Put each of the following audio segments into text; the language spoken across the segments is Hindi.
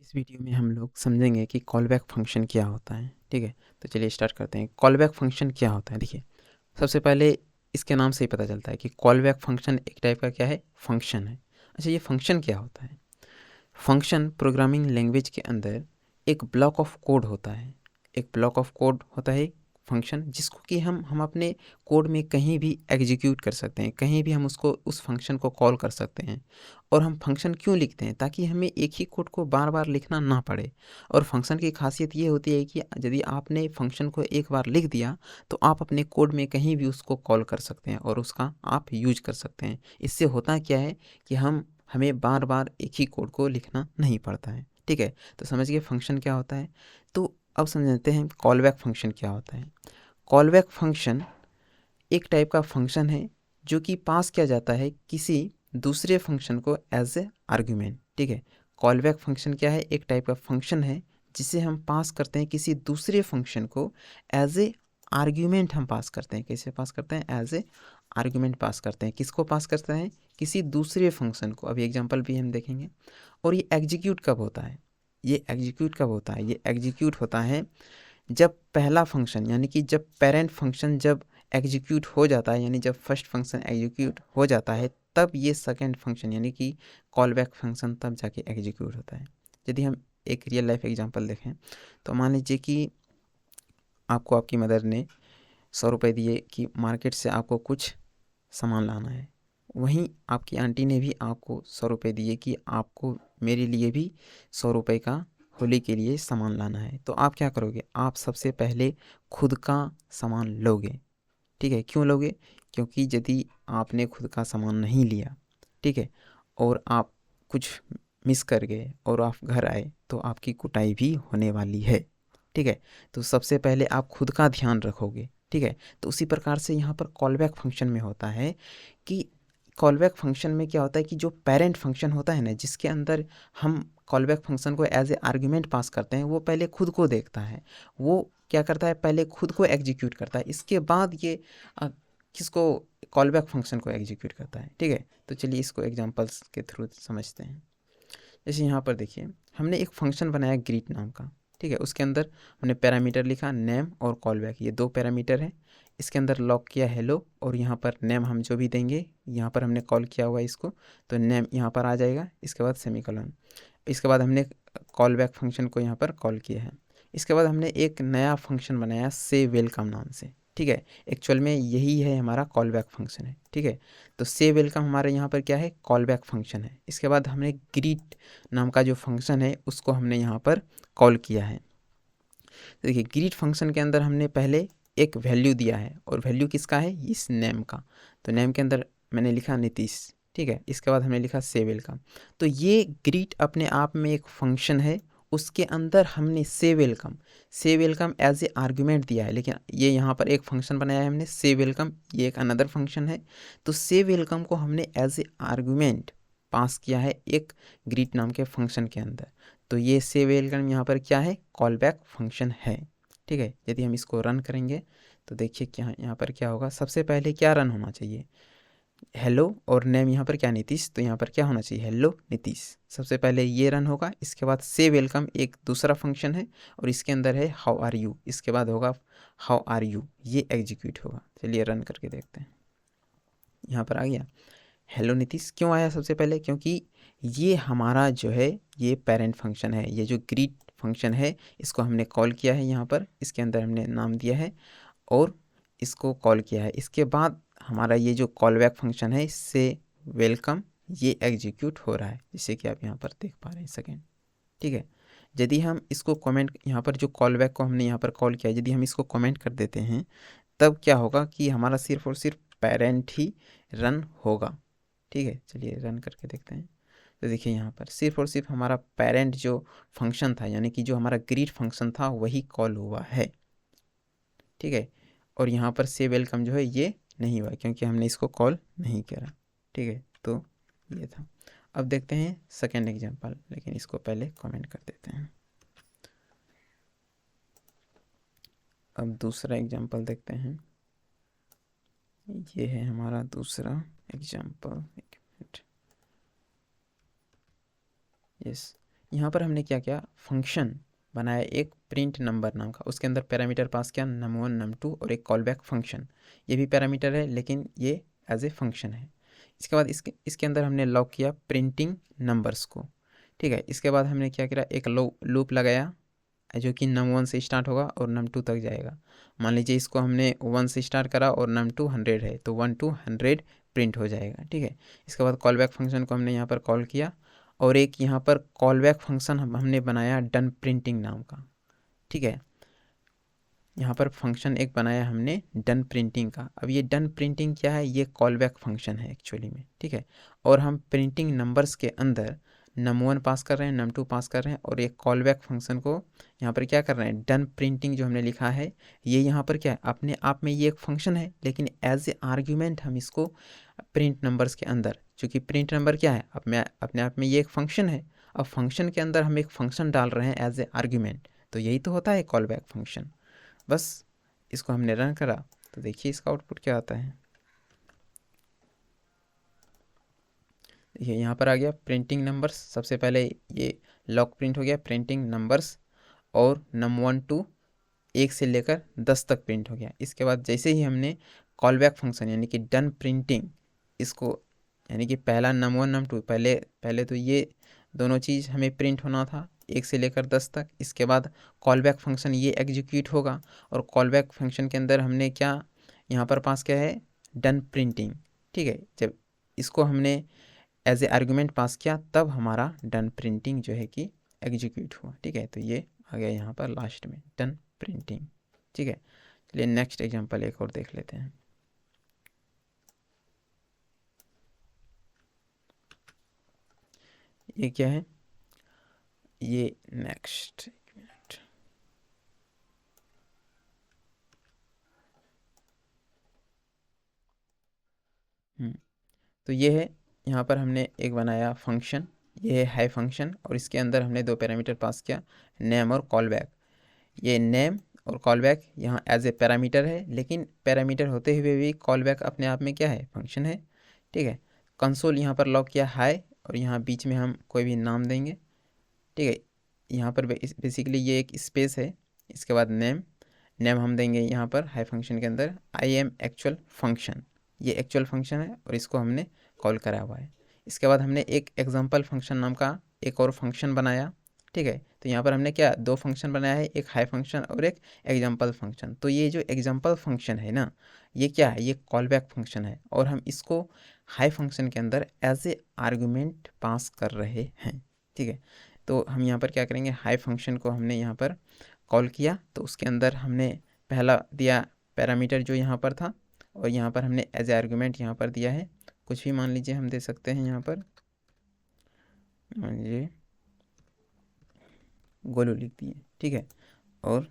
इस वीडियो में हम लोग समझेंगे कि कॉल बैक फंक्शन क्या होता है। ठीक है, तो चलिए स्टार्ट करते हैं। कॉल बैक फंक्शन क्या होता है? देखिए, सबसे पहले इसके नाम से ही पता चलता है कि कॉल बैक फंक्शन एक टाइप का क्या है, फंक्शन है। अच्छा, ये फंक्शन क्या होता है? फंक्शन प्रोग्रामिंग लैंग्वेज के अंदर एक ब्लॉक ऑफ कोड होता है। एक ब्लॉक ऑफ कोड होता है फंक्शन, जिसको कि हम अपने कोड में कहीं भी एग्जीक्यूट कर सकते हैं, कहीं भी हम उसको उस फंक्शन को कॉल कर सकते हैं। और हम फंक्शन क्यों लिखते हैं? ताकि हमें एक ही कोड को बार बार लिखना ना पड़े। और फंक्शन की खासियत ये होती है कि यदि आपने फंक्शन को एक बार लिख दिया तो आप अपने कोड में कहीं भी उसको कॉल कर सकते हैं और उसका आप यूज कर सकते हैं। इससे होता क्या है कि हमें बार बार एक ही कोड को लिखना नहीं पड़ता है। ठीक है, तो समझ गए फंक्शन क्या होता है। तो अब समझते हैं कॉल बैक फंक्शन क्या होता है। कॉल बैक फंक्शन एक टाइप का फंक्शन है जो कि पास किया जाता है किसी दूसरे फंक्शन को एज ए आर्ग्यूमेंट। ठीक है, कॉल बैक फंक्शन क्या है? एक टाइप का फंक्शन है जिसे हम पास करते हैं किसी दूसरे फंक्शन को एज ए आर्ग्यूमेंट। हम पास करते हैं, कैसे पास करते हैं? एज ए आर्ग्यूमेंट पास करते हैं। किसको पास करते हैं? किसी दूसरे फंक्शन को। अभी एग्जांपल भी हम देखेंगे। और ये एग्जीक्यूट कब होता है? ये एग्जीक्यूट कब होता है? ये एग्जीक्यूट होता है जब पहला फंक्शन यानी कि जब पेरेंट फंक्शन जब एग्जीक्यूट हो जाता है, यानी जब फर्स्ट फंक्शन एग्जीक्यूट हो जाता है, तब ये सेकंड फंक्शन यानी कि कॉल बैक फंक्शन तब जाके एग्जीक्यूट होता है। यदि हम एक रियल लाइफ एग्जांपल देखें तो मान लीजिए कि आपको आपकी मदर ने 100 रुपये दिए कि मार्केट से आपको कुछ सामान लाना है। वहीं आपकी आंटी ने भी आपको 100 रुपये दिए कि आपको मेरे लिए भी 100 रुपये का होली के लिए सामान लाना है। तो आप क्या करोगे? आप सबसे पहले खुद का सामान लोगे। ठीक है, क्यों लोगे? क्योंकि यदि आपने खुद का सामान नहीं लिया, ठीक है, और आप कुछ मिस कर गए और आप घर आए तो आपकी कुटाई भी होने वाली है। ठीक है, तो सबसे पहले आप खुद का ध्यान रखोगे। ठीक है, तो उसी प्रकार से यहाँ पर कॉल बैक फंक्शन में होता है कि कॉल बैक फंक्शन में क्या होता है कि जो पेरेंट फंक्शन होता है ना, जिसके अंदर हम कॉल बैक फंक्शन को एज ए आर्ग्यूमेंट पास करते हैं, वो पहले खुद को देखता है। वो क्या करता है? पहले खुद को एग्जीक्यूट करता है, इसके बाद ये अ, किसको, कॉल बैक फंक्शन को एग्जीक्यूट करता है। ठीक है, तो चलिए इसको एग्जांपल्स के थ्रू समझते हैं। जैसे यहाँ पर देखिए, हमने एक फंक्शन बनाया ग्रीट नाम का। ठीक है, उसके अंदर हमने पैरामीटर लिखा नेम और कॉल बैक, ये दो पैरामीटर हैं। इसके अंदर लॉक किया हेलो, और यहाँ पर नेम हम जो भी देंगे, यहाँ पर हमने कॉल किया हुआ है इसको, तो नेम यहाँ पर आ जाएगा। इसके बाद सेमीकोलन। इसके बाद हमने कॉल बैक फंक्शन को यहाँ पर कॉल किया है। इसके बाद हमने एक नया फंक्शन बनाया से वेलकम नाम से। ठीक है, एक्चुअल में यही है हमारा कॉल बैक फंक्शन है। ठीक है, तो से वेलकम हमारे यहाँ पर क्या है? कॉल बैक फंक्शन है। इसके बाद हमने ग्रीट नाम का जो फंक्शन है उसको हमने यहाँ पर कॉल किया है। तो देखिए, ग्रीट फंक्शन के अंदर हमने पहले एक वैल्यू दिया है, और वैल्यू किसका है? इस नेम का। तो नेम के अंदर मैंने लिखा नीतीश। ठीक है, इसके बाद हमने लिखा से वेलकम। तो ये ग्रीट अपने आप में एक फंक्शन है, उसके अंदर हमने से वेलकम एज ए आर्ग्यूमेंट दिया है। लेकिन ये यहाँ पर एक फंक्शन बनाया है हमने से वेलकम, ये एक अनदर फंक्शन है। तो से वेलकम को हमने एज ए आर्ग्यूमेंट पास किया है एक ग्रीट नाम के फंक्शन के अंदर। तो ये से वेलकम यहाँ पर क्या है? कॉल बैक फंक्शन है। ठीक है, यदि हम इसको रन करेंगे तो देखिए क्या यहाँ पर क्या होगा। सबसे पहले क्या रन होना चाहिए? हेलो, और नेम यहाँ पर क्या? नीतीश। तो यहाँ पर क्या होना चाहिए? हेलो नीतीश। सबसे पहले ये रन होगा। इसके बाद से वेलकम एक दूसरा फंक्शन है, और इसके अंदर है हाउ आर यू। इसके बाद होगा हाउ आर यू, ये एग्जीक्यूट होगा। चलिए रन करके देखते हैं। यहाँ पर आ गया हेलो नीतीश। क्यों आया सबसे पहले? क्योंकि ये हमारा जो है ये पेरेंट फंक्शन है। ये जो ग्रीट फंक्शन है इसको हमने कॉल किया है यहाँ पर, इसके अंदर हमने नाम दिया है और इसको कॉल किया है। इसके बाद हमारा ये जो कॉल बैक फंक्शन है इससे वेलकम ये एग्जीक्यूट हो रहा है, जिससे कि आप यहाँ पर देख पा रहे हैं सेकेंड। ठीक है, यदि हम इसको कमेंट, यहाँ पर जो कॉल बैक को हमने यहाँ पर कॉल किया, यदि हम इसको कमेंट कर देते हैं तब क्या होगा कि हमारा सिर्फ और सिर्फ पेरेंट ही रन होगा। ठीक है, चलिए रन करके देखते हैं। तो देखिए यहाँ पर सिर्फ और सिर्फ हमारा पेरेंट जो फंक्शन था, यानी कि जो हमारा ग्रीट फंक्शन था, वही कॉल हुआ है। ठीक है, और यहाँ पर से वेलकम जो है ये नहीं हुआ क्योंकि हमने इसको कॉल नहीं करा। ठीक है, तो ये था। अब देखते हैं सेकेंड एग्जांपल, लेकिन इसको पहले कमेंट कर देते हैं। अब दूसरा एग्जांपल देखते हैं। ये है हमारा दूसरा एग्जांपल। एक मिनट। यस, यहाँ पर हमने क्या किया, फंक्शन बनाया एक प्रिंट नंबर नाम का, उसके अंदर पैरामीटर पास किया num1 num2 और एक कॉल बैक फंक्शन। ये भी पैरामीटर है लेकिन ये एज ए फंक्शन है। इसके बाद इसके अंदर हमने लॉक किया प्रिंटिंग नंबर्स को, ठीक है। इसके बाद हमने क्या किया, एक लूप लगाया जो कि num1 से स्टार्ट होगा और num2 तक जाएगा। मान लीजिए इसको हमने 1 से स्टार्ट करा और num2 100 है तो 1 to 100 प्रिंट हो जाएगा, ठीक है। इसके बाद कॉल बैक फंक्शन को हमने यहाँ पर कॉल किया और एक यहाँ पर कॉल बैक फंक्शन हमने बनाया डन प्रिंटिंग नाम का, ठीक है। यहाँ पर फंक्शन एक बनाया हमने डन प्रिंटिंग का। अब ये डन प्रिंटिंग क्या है, ये कॉल बैक फंक्शन है एक्चुअली में, ठीक है। और हम प्रिंटिंग नंबर्स के अंदर num1 पास कर रहे हैं, num2 पास कर रहे हैं और एक कॉल बैक फंक्शन को यहाँ पर क्या कर रहे हैं, डन प्रिंटिंग जो हमने लिखा है ये यहाँ पर क्या है, अपने आप में ये एक फंक्शन है लेकिन एज ए आर्ग्यूमेंट हम इसको प्रिंट नंबर्स के अंदर, चूँकि प्रिंट नंबर क्या है अपने आप में ये एक फंक्शन है, अब फंक्शन के अंदर हम एक फंक्शन डाल रहे हैं एज ए आर्ग्यूमेंट, तो यही तो होता है कॉल बैक फंक्शन। बस इसको हमने रन करा तो देखिए इसका आउटपुट क्या आता है। देखिए यहाँ पर आ गया प्रिंटिंग नंबर्स, सबसे पहले ये लॉक प्रिंट हो गया प्रिंटिंग नंबर्स और num1 to 1 से लेकर 10 तक प्रिंट हो गया। इसके बाद जैसे ही हमने कॉल बैक फंक्शन यानी कि डन प्रिंटिंग इसको, यानी कि पहला num1 num2 पहले तो ये दोनों चीज़ हमें प्रिंट होना था 1 से लेकर 10 तक। इसके बाद कॉल बैक फंक्शन ये एग्जीक्यूट होगा और कॉल बैक फंक्शन के अंदर हमने क्या यहाँ पर पास किया है, डन प्रिंटिंग, ठीक है। जब इसको हमने एज ए आर्गूमेंट पास किया तब हमारा डन प्रिंटिंग जो है कि एग्जीक्यूट हुआ, ठीक है। तो ये आ गया यहाँ पर लास्ट में डन प्रिंटिंग, ठीक है। चलिए नेक्स्ट एग्जांपल एक और देख लेते हैं। ये क्या है, ये नेक्स्ट एक मिनट, तो ये है, यहाँ पर हमने एक बनाया फंक्शन, ये है हाई फंक्शन और इसके अंदर हमने दो पैरामीटर पास किया, नेम और कॉल बैक। ये नेम और कॉल बैक यहाँ एज ए पैरामीटर है लेकिन पैरामीटर होते हुए भी कॉल बैक अपने आप में क्या है, फंक्शन है, ठीक है। कंसोल यहाँ पर लॉक किया हाई और यहाँ बीच में हम कोई भी नाम देंगे, ठीक है। यहाँ पर बेसिकली ये एक स्पेस है, इसके बाद नेम हम देंगे यहाँ पर हाई फंक्शन के अंदर आई एम एक्चुअल फंक्शन, ये एक्चुअल फंक्शन है और इसको हमने कॉल करा हुआ है। इसके बाद हमने एक एग्जांपल फंक्शन नाम का एक और फंक्शन बनाया, ठीक है। तो यहाँ पर हमने क्या दो फंक्शन बनाया है, एक हाई फंक्शन और एक एग्जांपल फंक्शन। तो ये जो एग्जांपल फंक्शन है ना, ये क्या है, ये कॉल बैक फंक्शन है और हम इसको हाई फंक्शन के अंदर एज ए आर्गूमेंट पास कर रहे हैं, ठीक है। तो हम यहाँ पर क्या करेंगे, हाई फंक्शन को हमने यहाँ पर कॉल किया तो उसके अंदर हमने पहला दिया पैरामीटर जो यहाँ पर था और यहाँ पर हमने एज ए आर्गूमेंट यहाँ पर दिया है कुछ भी, मान लीजिए हम दे सकते हैं यहाँ पर, मान लीजिए गोलू लिख दिए, ठीक है। और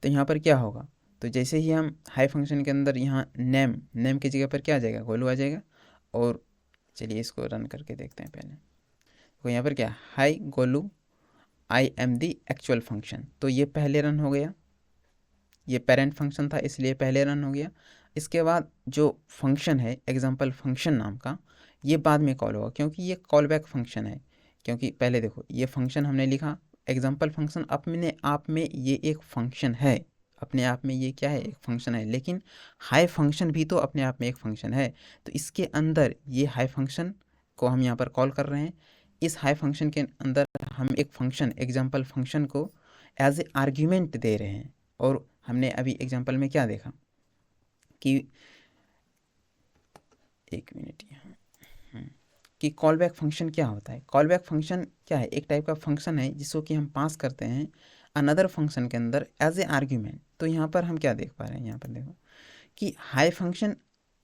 तो यहाँ पर क्या होगा, तो जैसे ही हम हाई फंक्शन के अंदर यहाँ नेम की जगह पर क्या आ जाएगा, गोलू आ जाएगा। और चलिए इसको रन करके देखते हैं पहले। तो यहाँ पर क्या, high Golu I am the actual function, तो ये पहले रन हो गया, ये पेरेंट फंक्शन था इसलिए पहले रन हो गया। इसके बाद जो फंक्शन है एग्जांपल फंक्शन नाम का, ये बाद में कॉल होगा क्योंकि ये कॉल बैक फंक्शन है। क्योंकि पहले देखो ये फंक्शन हमने लिखा, एग्जांपल फंक्शन अपने आप में ये एक फंक्शन है, अपने आप में ये क्या है, एक फंक्शन है। लेकिन हाई फंक्शन भी तो अपने आप में एक फंक्शन है, तो इसके अंदर ये हाई फंक्शन को हम यहाँ पर कॉल कर रहे हैं। इस हाई फंक्शन के अंदर हम एक फंक्शन एग्जांपल फंक्शन को एज ए आर्ग्यूमेंट दे रहे हैं। और हमने अभी एग्जांपल में क्या देखा कि एक मिनट यहाँ, कि कॉल बैक फंक्शन क्या होता है। कॉल बैक फंक्शन क्या है, एक टाइप का फंक्शन है जिसको कि हम पास करते हैं अनदर फंक्शन के अंदर एज ए आर्ग्यूमेंट। तो यहाँ पर हम क्या देख पा रहे हैं, यहाँ पर देखो कि हाई फंक्शन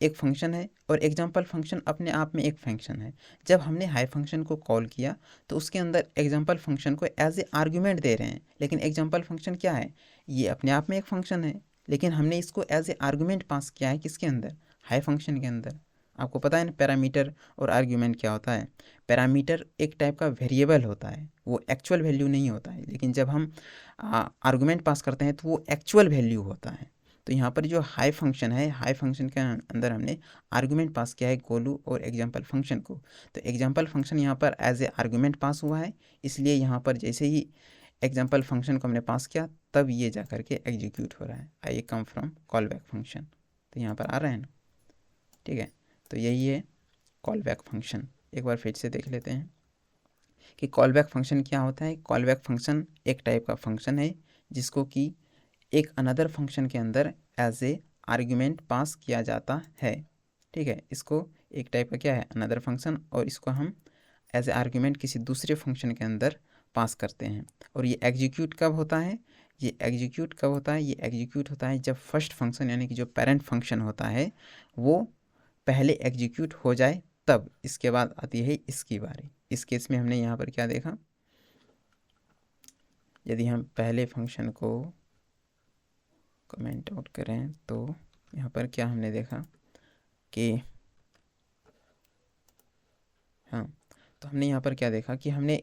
एक फंक्शन है और एग्जांपल फंक्शन अपने आप में एक फंक्शन है। जब हमने हाई फंक्शन को कॉल किया तो उसके अंदर एग्जांपल फंक्शन को एज ए आर्ग्यूमेंट दे रहे हैं, लेकिन एग्जांपल फंक्शन क्या है, ये अपने आप में एक फंक्शन है लेकिन हमने इसको एज ए आर्ग्यूमेंट पास किया है किसके अंदर, हाई फंक्शन के अंदर। आपको पता है ना पैरामीटर और आर्ग्यूमेंट क्या होता है। पैरामीटर एक टाइप का वेरिएबल होता है, वो एक्चुअल वैल्यू नहीं होता है, लेकिन जब हम आर्ग्यूमेंट पास करते हैं तो वो एक्चुअल वैल्यू होता है। तो यहाँ पर जो हाई फंक्शन है, हाई फंक्शन के अंदर हमने आर्गुमेंट पास किया है गोलू और एग्जाम्पल फंक्शन को। तो एग्जाम्पल फंक्शन यहाँ पर एज ए आर्गुमेंट पास हुआ है, इसलिए यहाँ पर जैसे ही एग्जाम्पल फंक्शन को हमने पास किया तब ये जा करके एग्जीक्यूट हो रहा है, I come from callback function. तो यहाँ पर आ रहा है ना, ठीक है। तो यही है कॉल बैक फंक्शन। एक बार फिर से देख लेते हैं कि कॉल बैक फंक्शन क्या होता है। कॉल बैक फंक्शन एक टाइप का फंक्शन है जिसको कि एक अनदर फंक्शन के अंदर एज ए आर्ग्यूमेंट पास किया जाता है, ठीक है। इसको एक टाइप का क्या है, अनदर फंक्शन, और इसको हम एज ए आर्ग्यूमेंट किसी दूसरे फंक्शन के अंदर पास करते हैं। और ये एग्जीक्यूट कब होता है, ये एग्जीक्यूट कब होता है, ये एग्जीक्यूट होता है जब फर्स्ट फंक्शन यानी कि जो पेरेंट फंक्शन होता है वो पहले एग्जीक्यूट हो जाए, तब इसके बाद आती है इसकी बारी। इस केस में हमने यहाँ पर क्या देखा, यदि हम पहले फंक्शन को कमेंट आउट करें तो यहाँ पर क्या हमने देखा कि हाँ, तो हमने यहाँ पर क्या देखा कि हमने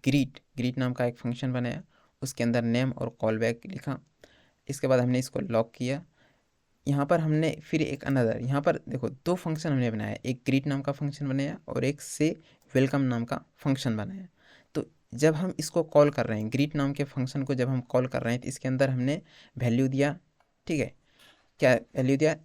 ग्रीट नाम का एक फंक्शन बनाया, उसके अंदर नेम और कॉल बैक लिखा, इसके बाद हमने इसको लॉक किया। यहाँ पर हमने फिर एक अनदर, यहाँ पर देखो दो फंक्शन हमने बनाया, एक ग्रीट नाम का फंक्शन बनाया और एक से वेलकम नाम का फंक्शन बनाया। तो जब हम इसको कॉल कर रहे हैं, ग्रीट नाम के फंक्शन को जब हम कॉल कर रहे हैं तो इसके अंदर हमने वैल्यू दिया, ठीक है। क्या वैल्यू दिया,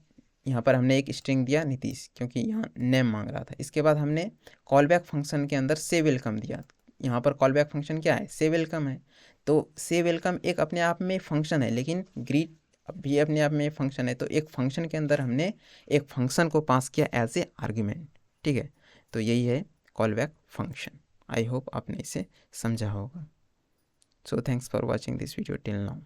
यहाँ पर हमने एक स्ट्रिंग दिया नीतीश, क्योंकि यहाँ नेम मांग रहा था। इसके बाद हमने कॉल बैक फंक्शन के अंदर से वेलकम दिया। यहाँ पर कॉल बैक फंक्शन क्या है, से वेलकम है। तो से वेलकम एक अपने आप में फंक्शन है, लेकिन ग्रीट भी अपने आप में फंक्शन है। तो एक फंक्शन के अंदर हमने एक फंक्शन को पास किया एज ए आर्ग्यूमेंट, ठीक है। तो यही है call back function. I hope आपने इसे समझा होगा। So thanks for watching this video till now.